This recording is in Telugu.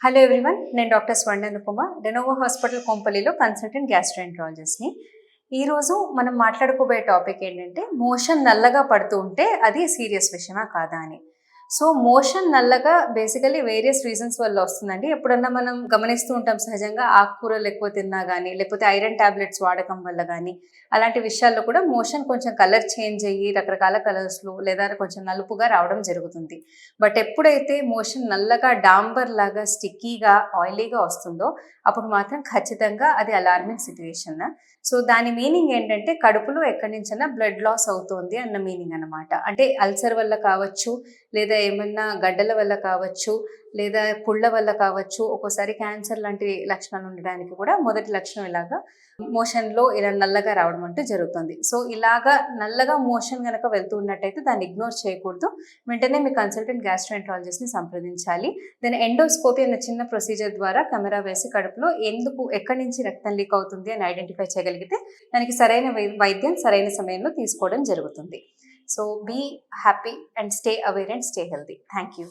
హలో ఎవ్రీవన్, నేను డాక్టర్ స్వర్ణ అనుపమ, డెనోవో హాస్పిటల్ కొంపల్లిలో కన్సల్టెంట్ గ్యాస్ట్రోఎంట్రాలజిస్ట్ని. ఈరోజు మనం మాట్లాడుకోబోయే టాపిక్ ఏంటంటే మోషన్ నల్లగా పడుతూ ఉంటే అది సీరియస్ విషయమా కాదా అని. సో మోషన్ నల్లగా బేసికలీ వేరియస్ రీజన్స్ వల్ల వస్తుందండి. ఎప్పుడన్నా మనం గమనిస్తూ ఉంటాం సహజంగా ఆకుకూరలు ఎక్కువ తిన్నా కానీ, లేకపోతే ఐరన్ టాబ్లెట్స్ వాడకం వల్ల కానీ, అలాంటి విషయాల్లో కూడా మోషన్ కొంచెం కలర్ చేంజ్ అయ్యి రకరకాల కలర్స్లో లేదా కొంచెం నలుపుగా రావడం జరుగుతుంది. బట్ ఎప్పుడైతే మోషన్ నల్లగా డాంబర్ లాగా స్టిక్కీగా ఆయిలీగా వస్తుందో అప్పుడు మాత్రం ఖచ్చితంగా అది అలార్మింగ్ సిట్యుయేషన్. సో దాని మీనింగ్ ఏంటంటే కడుపులో ఎక్కడి నుంచైనా బ్లడ్ లాస్ అవుతోంది అన్న మీనింగ్ అనమాట. అంటే అల్సర్ వల్ల కావచ్చు, లేదా ఏమన్నా గడ్డల వల్ల కావచ్చు, లేదా పుళ్ళ వల్ల కావచ్చు, ఒక్కోసారి క్యాన్సర్ లాంటి లక్షణాలు ఉండడానికి కూడా మొదటి లక్షణం ఇలాగా మోషన్లో ఇలా నల్లగా రావడం అంటూ జరుగుతుంది. సో ఇలాగా నల్లగా మోషన్ కనుక వెళ్తూ ఉన్నట్టయితే దాన్ని ఇగ్నోర్ చేయకూడదు. వెంటనే మీ కన్సల్టెంట్ గ్యాస్ట్రోఎంట్రాలజిస్ట్ని సంప్రదించాలి. దెన్ ఎండోస్కోపీ అనే చిన్న ప్రొసీజర్ ద్వారా కెమెరా వేసి కడుపులో ఎక్కడి నుంచి రక్తం లీక్ అవుతుంది అని ఐడెంటిఫై చేయగలిగితే దానికి సరైన వైద్యం సరైన సమయంలో తీసుకోవడం జరుగుతుంది. So be happy and stay aware and stay healthy. Thank you.